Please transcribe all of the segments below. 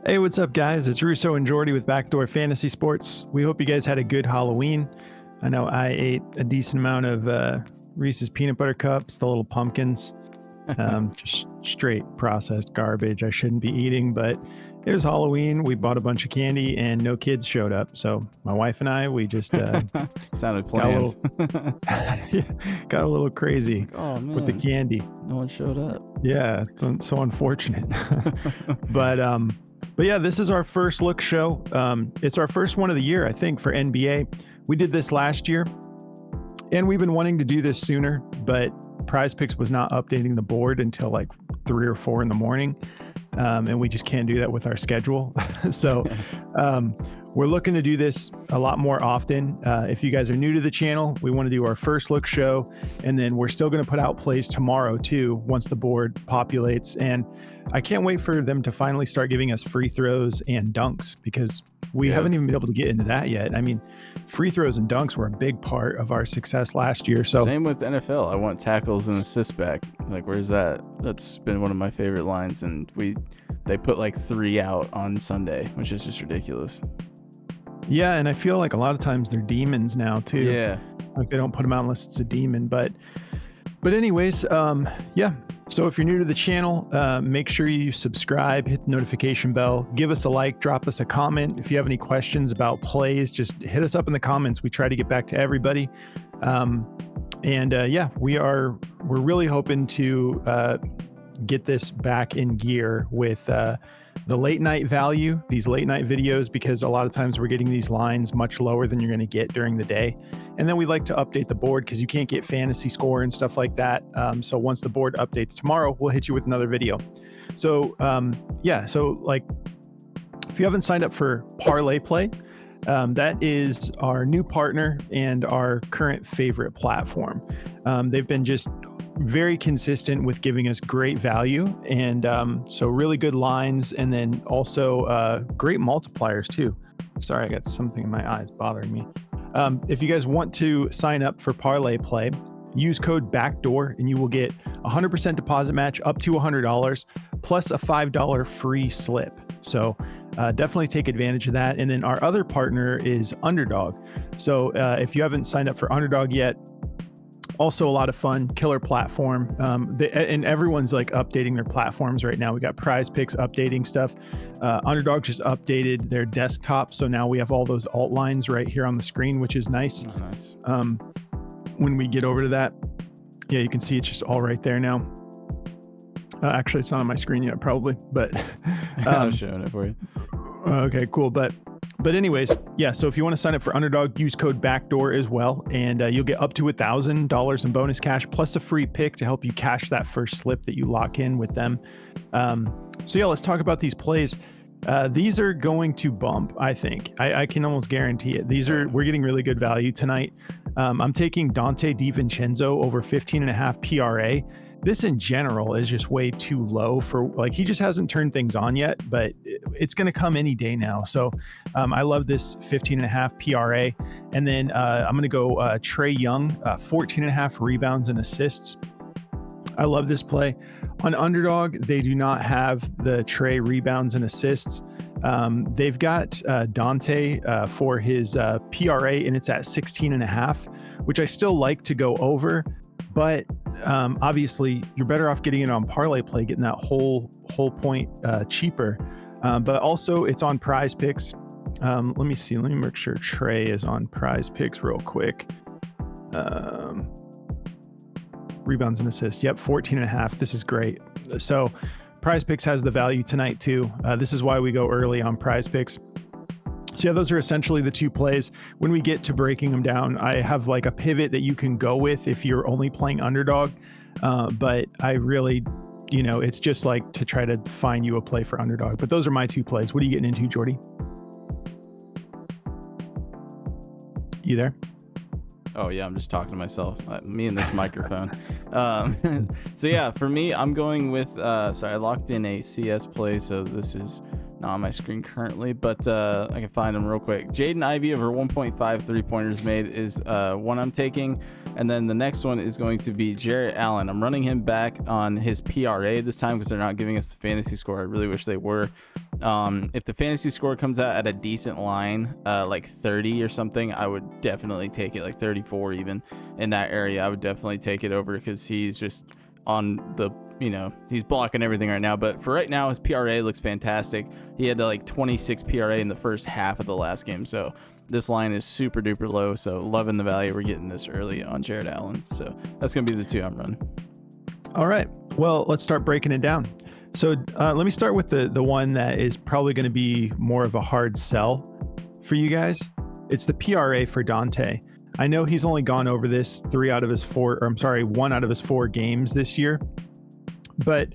Hey, what's up, guys? It's Russo and Jordy with Backdoor Fantasy Sports. We hope you guys had a good Halloween. I know I ate a decent amount of Reese's peanut butter cups, the little pumpkins, just straight processed garbage I shouldn't be eating. But it was Halloween. We bought a bunch of candy and no kids showed up. So my wife and I, we just Sounded planned. got a little crazy Oh man, with the candy. no one showed up. Yeah, it's so unfortunate. But yeah, this is our first look show. It's our first one of the year, I think, for NBA. We did this last year, and we've been wanting to do this sooner, but Prizepicks was not updating the board until like 3 or 4 in the morning, and we just can't do that with our schedule. So we're looking to do this a lot more often. If you guys are new to the channel, we want to do our first look show, and then we're still going to put out plays tomorrow too, once the board populates. And I can't wait for them to finally start giving us free throws and dunks, because we haven't even been able to get into that yet. I mean, free throws and dunks were a big part of our success last year. So same with NFL. I want tackles and assists back. Like, where's that? That's been one of my favorite lines, and they put like 3 out on Sunday, which is just ridiculous. yeah, and I feel like a lot of times they're demons now too. Yeah. Like they don't put them out unless it's a demon. But anyways, yeah. So if you're new to the channel, make sure you subscribe, hit the notification bell, give us a like, drop us a comment. If you have any questions about plays, just hit us up in the comments. We try to get back to everybody. Yeah, we're really hoping to get this back in gear with the late night value, these late night videos, because a lot of times we're getting these lines much lower than you're going to get during the day. And then we like to update the board because you can't get fantasy score and stuff like that. So once the board updates tomorrow, we'll hit you with another video. So yeah, so like if you haven't signed up for Parlay Play, that is our new partner and our current favorite platform. They've been just very consistent with giving us great value, and so really good lines, and then also great multipliers too. Sorry, I got something in my eyes bothering me. If you guys want to sign up for Parlay Play, use code Backdoor and you will get 100% deposit match up to $100 plus a $5 free slip. So definitely take advantage of that. And then our other partner is Underdog. So if you haven't signed up for Underdog yet, also a lot of fun, killer platform. And everyone's like updating their platforms right now. We got Prizepicks updating stuff. Underdog just updated their desktop, so now we have all those alt lines right here on the screen, which is nice. Oh, nice. When we get over to that, yeah, you can see it's just all right there now. Actually, it's not on my screen yet, probably, but I'm showing it for you. Okay, cool. But anyways, yeah, so if you want to sign up for Underdog, use code Backdoor as well, and you'll get up to $1,000 in bonus cash plus a free pick to help you cash that first slip that you lock in with them. So yeah, let's talk about these plays. These are going to bump, I think. I can almost guarantee it. We're getting really good value tonight. I'm taking Dante DiVincenzo over 15.5 PRA. This in general is just way too low for, like, he just hasn't turned things on yet, but it's going to come any day now. So I love this 15.5 PRA. And then I'm going to go Trae Young, 14.5 rebounds and assists. I love this play. On Underdog, they do not have the Trae rebounds and assists. They've got Dante for his PRA, and it's at 16.5, which I still like to go over. But obviously, you're better off getting it on Parlay Play, getting that whole point cheaper. But also, it's on Prizepicks. Let me see. Let me make sure Trae is on Prizepicks real quick. Rebounds and assists. Yep, 14.5. This is great. So Prizepicks has the value tonight too. This is why we go early on Prizepicks. So yeah, those are essentially the two plays. When we get to breaking them down, I have like a pivot that you can go with if you're only playing Underdog. But I really, it's just like to try to find you a play for Underdog. But those are my two plays. What are you getting into, Jordy? You there? Oh yeah, I'm just talking to myself. Me and this microphone. So yeah, for me, I'm going with. Sorry, I locked in a CS play, so this is not on my screen currently, but I can find them real quick. Jaden Ivey over 1.5 3-pointers made is one I'm taking, and then the next one is going to be Jarrett Allen. I'm running him back on his PRA this time because they're not giving us the fantasy score. I really wish they were. If the fantasy score comes out at a decent line, like 30 or something, I would definitely take it, like 34 even, in that area. I would definitely take it over because he's just on the, he's blocking everything right now. But for right now, his PRA looks fantastic. He had like 26 PRA in the first half of the last game. So this line is super duper low. So loving the value we're getting this early on Jared Allen. So that's going to be the two I'm running. All right. Well, let's start breaking it down. So let me start with the one that is probably going to be more of a hard sell for you guys. It's the PRA for Dante. I know he's only gone over this one out of his four games this year, but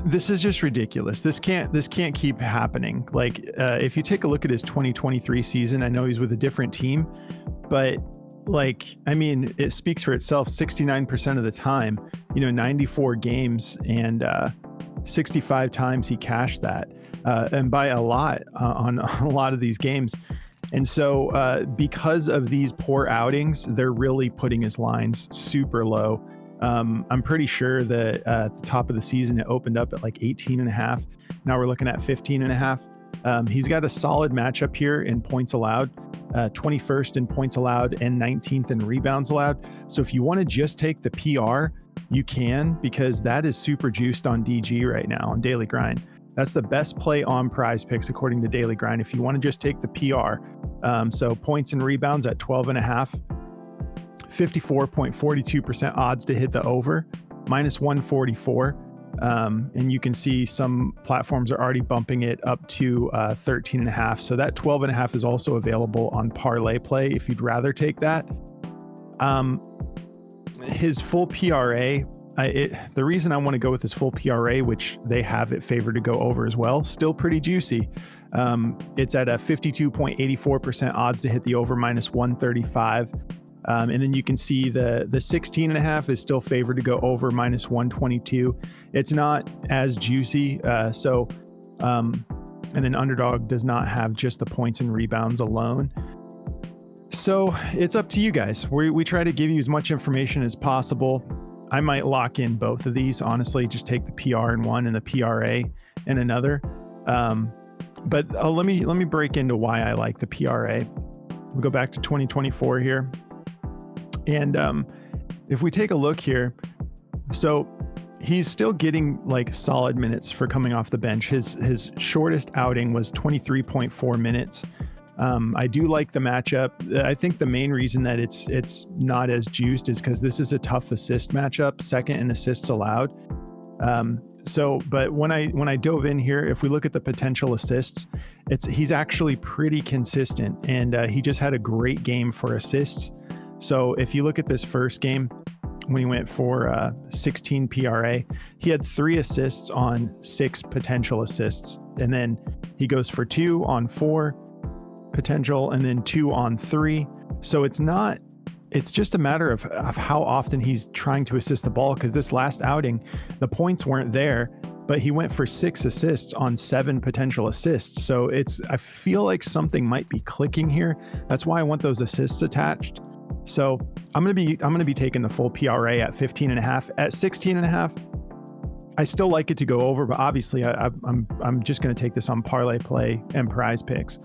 this is just ridiculous. This can't keep happening. Like if you take a look at his 2023 season, I know he's with a different team, but it speaks for itself. 69% of the time, 94 games and 65 times he cashed that, and by a lot on a lot of these games. And so because of these poor outings, they're really putting his lines super low. I'm pretty sure that at the top of the season, it opened up at like 18.5. Now we're looking at 15.5. He's got a solid matchup here in points allowed, 21st in points allowed and 19th in rebounds allowed. So if you want to just take the PR, you can, because that is super juiced on DG right now on Daily Grind. That's the best play on Prizepicks according to Daily Grind. If you want to just take the PR, so points and rebounds at 12.5, 54.42% odds to hit the over, minus 144. And you can see some platforms are already bumping it up to 13.5. So that 12.5 is also available on Parlay Play if you'd rather take that. His full PRA, the reason I want to go with his full PRA, which they have it favored to go over as well, still pretty juicy. It's at a 52.84% odds to hit the over, minus 135. And then you can see the 16.5 is still favored to go over, minus 122. It's not as juicy. And then Underdog does not have just the points and rebounds alone. So it's up to you guys. We try to give you as much information as possible. I might lock in both of these, honestly, just take the PR in one and the PRA in another. But let me break into why I like the PRA. We'll go back to 2024 here. And if we take a look here, so he's still getting like solid minutes for coming off the bench. His shortest outing was 23.4 minutes. I do like the matchup. I think the main reason that it's not as juiced is because this is a tough assist matchup, second in assists allowed. But when I dove in here, if we look at the potential assists, he's actually pretty consistent, and he just had a great game for assists. So if you look at this first game, when he went for 16 PRA, he had 3 assists on 6 potential assists, and then he goes for 2 on 4 potential, and then 2 on 3. So it's just a matter of how often he's trying to assist the ball, because this last outing, the points weren't there, but he went for 6 assists on 7 potential assists. So I feel like something might be clicking here. That's why I want those assists attached. So I'm going to be taking the full PRA at 15.5. At 16.5, I still like it to go over, but obviously I'm just going to take this on Parlay Play and Prizepicks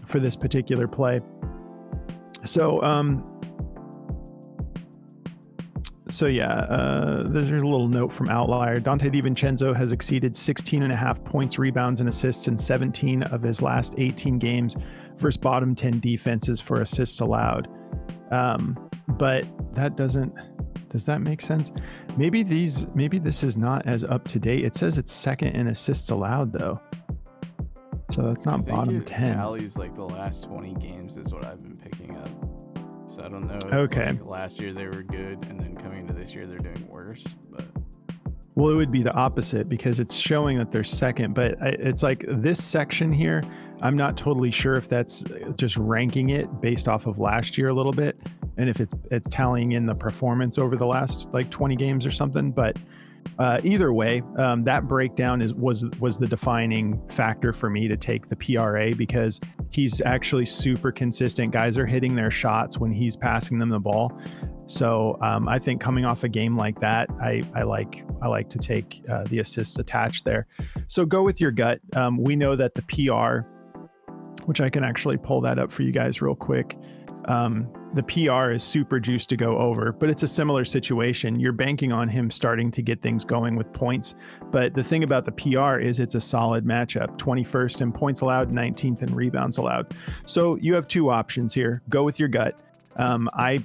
for this particular play. So there's a little note from Outlier. Dante DiVincenzo has exceeded 16.5 points, rebounds, and assists in 17 of his last 18 games versus bottom 10 defenses for assists allowed. But does that make sense? Maybe this is not as up to date. It says it's second in assists allowed though. So that's not bottom 10. Tallies like the last 20 games is what I've been picking up. So I don't know if okay. Last year they were good and then coming into this year they're doing worse, but well, it would be the opposite because it's showing that they're second, but it's like this section here, I'm not totally sure if that's just ranking it based off of last year a little bit, and if it's tallying in the performance over the last like 20 games or something. But either way, that breakdown was the defining factor for me to take the PRA, because he's actually super consistent. Guys are hitting their shots when he's passing them the ball. So I think coming off a game like that, I like to take the assists attached there. So go with your gut. We know that the PR, which I can actually pull that up for you guys real quick. The PR is super juiced to go over, but it's a similar situation. You're banking on him starting to get things going with points. But the thing about the PR is it's a solid matchup, 21st in points allowed, 19th in rebounds allowed. So you have two options here. Go with your gut. I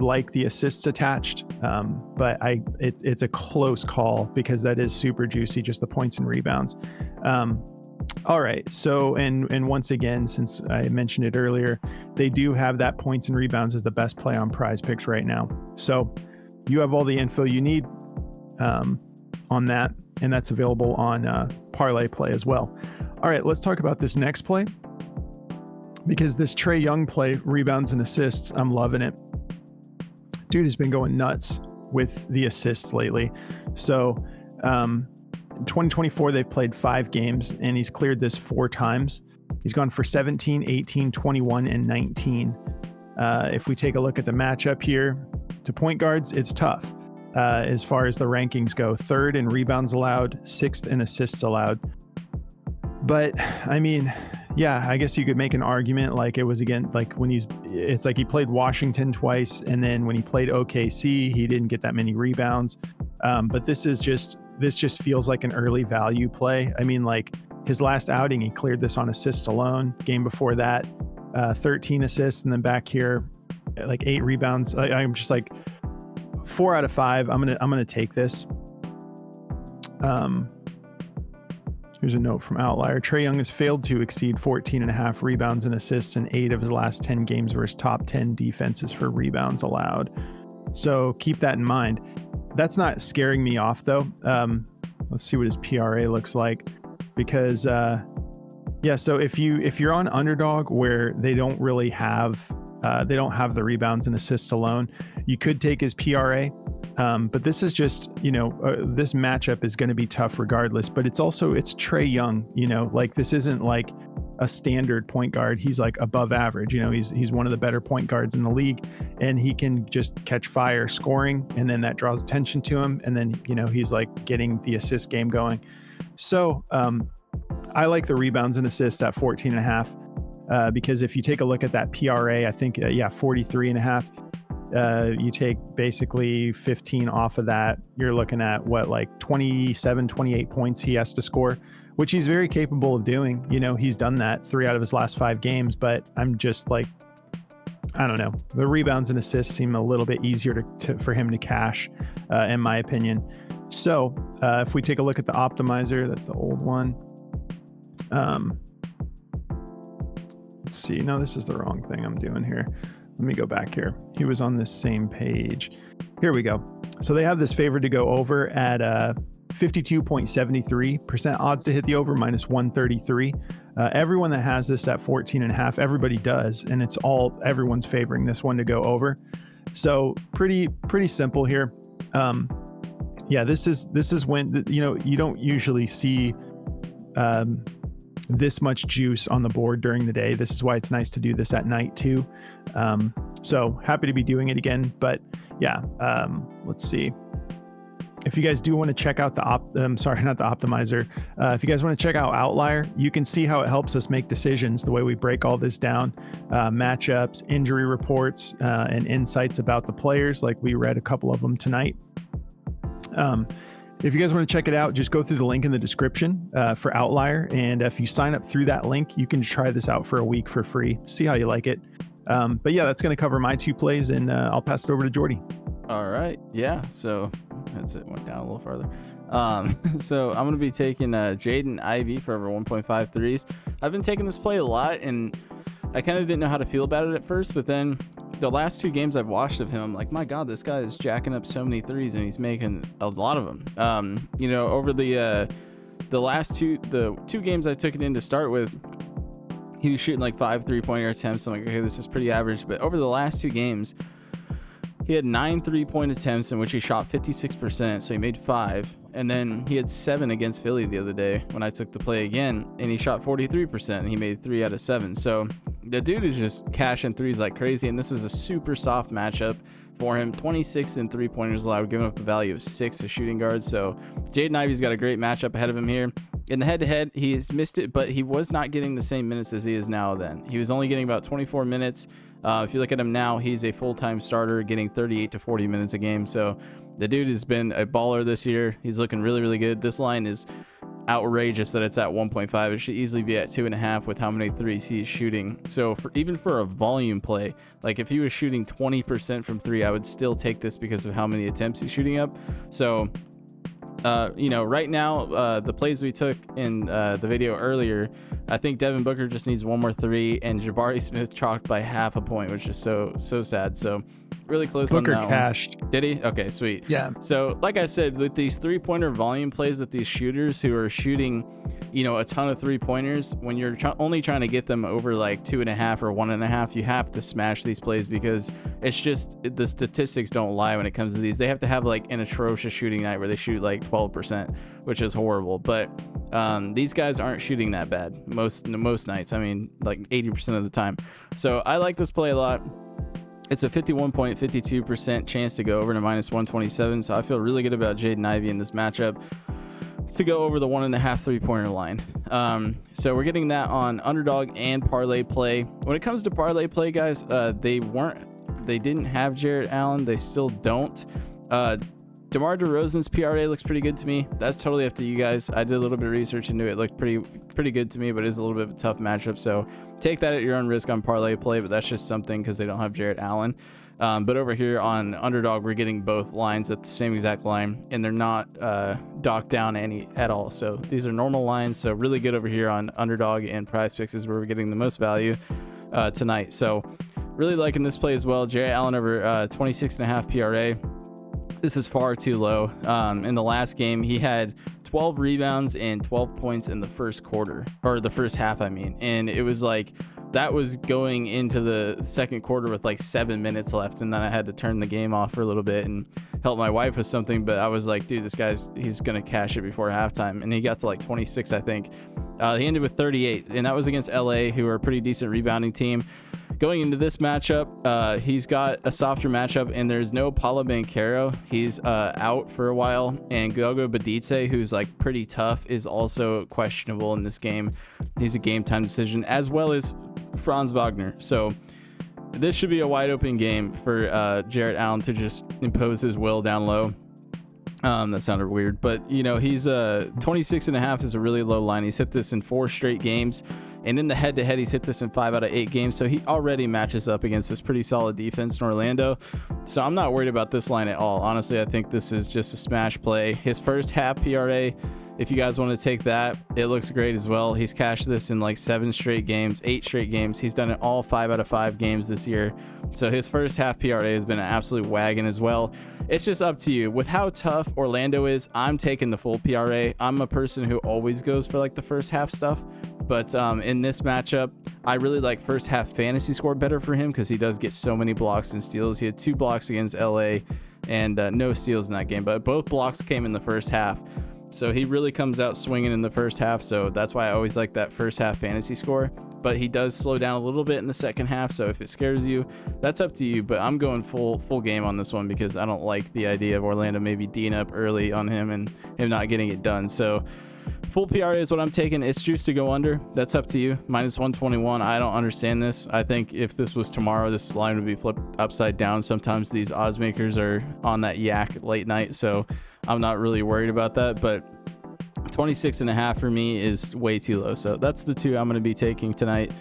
like the assists attached, but it's a close call because that is super juicy, just the points and rebounds. All right. So, and once again, since I mentioned it earlier, they do have that points and rebounds as the best play on Prizepicks right now. So you have all the info you need on that, and that's available on Parlay Play as well. All right, let's talk about this next play, because this Trae Young play, rebounds and assists, I'm loving it. Dude has been going nuts with the assists lately. So, in 2024, they've played 5 games, and he's cleared this 4 times. He's gone for 17, 18, 21, and 19. If we take a look at the matchup here, to point guards, it's tough. As far as the rankings go, 3rd in rebounds allowed, 6th in assists allowed. But, I mean, yeah, I guess you could make an argument like it was again, like when it's like he played Washington twice, and then when he played OKC, he didn't get that many rebounds. But this just feels like an early value play. I mean, like his last outing, he cleared this on assists alone. Game before that, 13 assists, and then back here, like 8 rebounds. I'm just like 4 out of 5. I'm gonna take this. Here's a note from Outlier. Trae Young has failed to exceed 14.5 rebounds and assists in 8 of his last 10 games versus top 10 defenses for rebounds allowed. So keep that in mind. That's not scaring me off though. Let's see what his PRA looks like, because yeah. So if you're on Underdog where they don't really have the rebounds and assists alone, you could take his PRA. But this is just, this matchup is going to be tough regardless, but it's Trae Young, like this isn't like a standard point guard. He's like above average, he's one of the better point guards in the league, and he can just catch fire scoring. And then that draws attention to him. And then, he's like getting the assist game going. So, I like the rebounds and assists at 14.5, because if you take a look at that PRA, I think, 43.5. You take basically 15 off of that, you're looking at like 27, 28 points he has to score, which he's very capable of doing. He's done that 3 out of his last 5 games, but I'm just like, I don't know. The rebounds and assists seem a little bit easier for him to cash, in my opinion. So if we take a look at the optimizer, that's the old one. Let's see. No, this is the wrong thing I'm doing here. Let me go back here. He was on this same page. Here we go. So they have this favored to go over at 52.73% odds to hit the over, minus 133. Everyone that has this at 14.5, everybody does, and everyone's favoring this one to go over. So pretty simple here. Yeah, this is when you don't usually see this much juice on the board during the day. This is why it's nice to do this at night too. So happy to be doing it again. But yeah, let's see. If you guys do want to check out not the optimizer. If you guys want to check out Outlier, you can see how it helps us make decisions, the way we break all this down, matchups, injury reports, and insights about the players. Like we read a couple of them tonight. If you guys want to check it out, just go through the link in the description for Outlier. And if you sign up through that link, you can try this out for a week for free. See how you like it. But yeah, that's going to cover my 2 plays, and I'll pass it over to Jordy. All right. Yeah. So that's it. Went down a little farther. So I'm going to be taking Jaden Ivey for over 1.5 threes. I've been taking this play a lot, and I kind of didn't know how to feel about it at first, but then the last 2 games I've watched of him, I'm like, my God, this guy is jacking up so many threes, and he's making a lot of them. Over the last 2 games I took it in to start with, he was shooting like 5 3-pointer attempts. I'm like, okay, this is pretty average. But over the last 2 games, he had 9 3-point attempts in which he shot 56%, so he made 5. And then he had 7 against Philly the other day when I took the play again, and he shot 43%, and he made 3 out of 7. So the dude is just cashing threes like crazy, and this is a super soft matchup. for him. 26 in 3-pointers allowed, giving up a value of 6 to shooting guards. So Jaden Ivey's got a great matchup ahead of him here. In the head-to-head, he has missed it, but he was not getting the same minutes as he is now then. He was only getting about 24 minutes. If you look at him now, he's a full-time starter, getting 38 to 40 minutes a game. So the dude has been a baller this year. He's looking really, really good. This line is outrageous that it's at 1.5. It should easily be at 2.5 with how many threes he is shooting. So even for a volume play, like if he was shooting 20% from 3, I would still take this because of how many attempts he's shooting up. So right now, the plays we took in the video earlier, I think Devin Booker just needs one more 3, and Jabari Smith chalked by half a point, which is so sad. So really close. Booker on that cashed. Did he? Okay, sweet. Yeah. So like I said, with these 3-pointer volume plays with these shooters who are shooting, a ton of 3-pointers, when you're only trying to get them over like 2.5 or 1.5, you have to smash these plays because it's just the statistics don't lie when it comes to these. They have to have like an atrocious shooting night where they shoot like 12%, which is horrible. But these guys aren't shooting that bad most nights. I mean, like 80% of the time. So I like this play a lot. It's a 51.52% chance to go over to -127. So I feel really good about Jaden Ivey in this matchup to go over the 1.5 3-pointer line. So we're getting that on Underdog and parlay play. When it comes to parlay play, guys, they didn't have Jarrett Allen. They still don't. DeMar DeRozan's PRA looks pretty good to me. That's totally up to you guys. I did a little bit of research into it. It looked pretty good to me, but it is a little bit of a tough matchup. So take that at your own risk on parlay play, but that's just something because they don't have Jarrett Allen. But over here on Underdog, we're getting both lines at the same exact line, and they're not docked down at all. So these are normal lines. So really good over here on Underdog and Prizepicks is where we're getting the most value tonight. So really liking this play as well. Jarrett Allen over 26.5 PRA. This is far too low. In the last game, he had 12 rebounds and 12 points in the first quarter, or the first half, I mean. And it was like, that was going into the second quarter with like 7 minutes left. And then I had to turn the game off for a little bit and help my wife with something. But I was like, dude, he's going to cash it before halftime. And he got to like 26, I think. He ended with 38, and that was against LA, who are a pretty decent rebounding team. Going into this matchup, he's got a softer matchup, and there's no Paolo Banchero. He's out for a while, and Gogo Badice, who's like pretty tough, is also questionable in this game. He's a game time decision, as well as Franz Wagner. So this should be a wide open game for Jarrett Allen to just impose his will down low. That sounded weird, but he's 26.5 is a really low line. He's hit this in 4 straight games, and in the head-to-head, he's hit this in 5 out of 8 games. So he already matches up against this pretty solid defense in Orlando. So I'm not worried about this line at all. Honestly, I think this is just a smash play. His first half PRA, if you guys want to take that, it looks great as well. He's cashed this in like 7 straight games, 8 straight games. He's done it all 5 out of 5 games this year. So his first half PRA has been an absolute wagon as well. It's just up to you. With how tough Orlando is, I'm taking the full PRA. I'm a person who always goes for like the first half stuff. But in this matchup, I really like first half fantasy score better for him because he does get so many blocks and steals. He had 2 blocks against LA and no steals in that game, but both blocks came in the first half. So he really comes out swinging in the first half. So that's why I always like that first half fantasy score. But he does slow down a little bit in the second half. So if it scares you, that's up to you. But I'm going full game on this one because I don't like the idea of Orlando maybe D'ing up early on him and him not getting it done. So full PRA is what I'm taking. It's juice to go under. That's up to you. -121. I don't understand this. I think if this was tomorrow, this line would be flipped upside down. Sometimes these odds makers are on that yak late night. So I'm not really worried about that. But 26.5 for me is way too low. So that's the 2 I'm going to be taking tonight.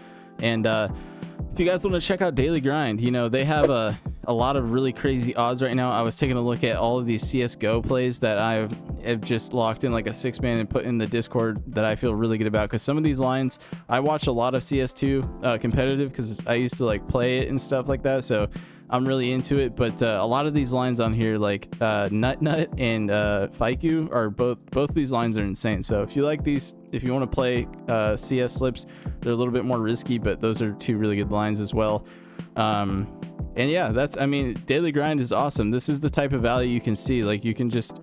And if you guys want to check out Daily Grind, they have a lot of really crazy odds right now. I was taking a look at all of these CSGO plays that I have just locked in like a 6-man and put in the Discord that I feel really good about. Because some of these lines, I watch a lot of CS2 competitive because I used to like play it and stuff like that. So I'm really into it. But a lot of these lines on here, like Nut and Faiku, are both these lines are insane. So if you like these, if you want to play CS slips, they're a little bit more risky, but those are 2 really good lines as well. And yeah, Daily Grind is awesome. This is the type of value you can see. Like you can just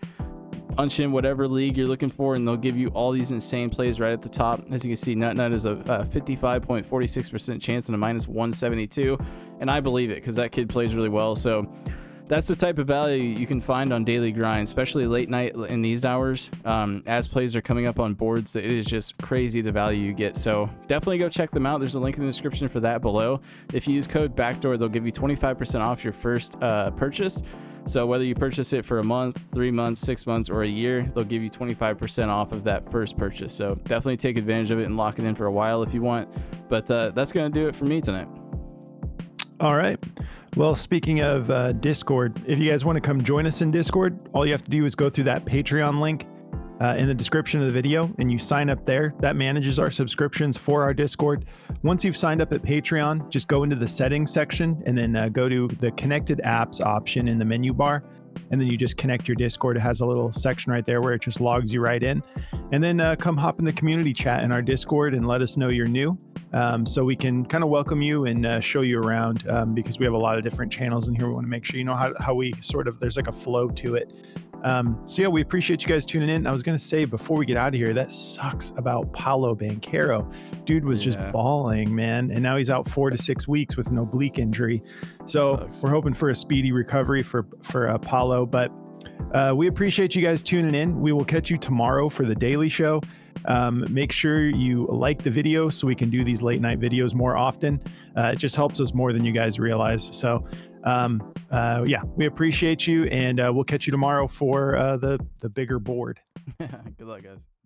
punch in whatever league you're looking for, and they'll give you all these insane plays right at the top. As you can see, Nut is a 55.46% chance and a -172. And I believe it because that kid plays really well. So that's the type of value you can find on daily grind, especially late night in these hours. As plays are coming up on boards, it is just crazy the value you get. So definitely go check them out. There's a link in the description for that below. If you use code Backdoor, they'll give you 25% off your first purchase. So whether you purchase it for a month, 3 months, 6 months, or a year, they'll give you 25% off of that first purchase. So definitely take advantage of it and lock it in for a while if you want. But that's going to do it for me tonight. All right. Well, speaking of Discord, if you guys want to come join us in Discord, all you have to do is go through that Patreon link in the description of the video, and you sign up there. That manages our subscriptions for our Discord. Once you've signed up at Patreon, just go into the settings section and then go to the connected apps option in the menu bar. And then you just connect your Discord. It has a little section right there where it just logs you right in. And then come hop in the community chat in our Discord and let us know you're new. So we can kind of welcome you and show you around because we have a lot of different channels in here. We want to make sure you know how we sort of, there's like a flow to it. So yeah, we appreciate you guys tuning in. I was going to say before we get out of here, that sucks about Paulo Banchero. Dude was just bawling, man. And now he's out 4 to 6 weeks with an oblique injury. So we're hoping for a speedy recovery for Paulo, but we appreciate you guys tuning in. We will catch you tomorrow for the daily show. Make sure you like the video so we can do these late night videos more often. It just helps us more than you guys realize. So yeah, we appreciate you, and we'll catch you tomorrow for the bigger board. Good luck, guys.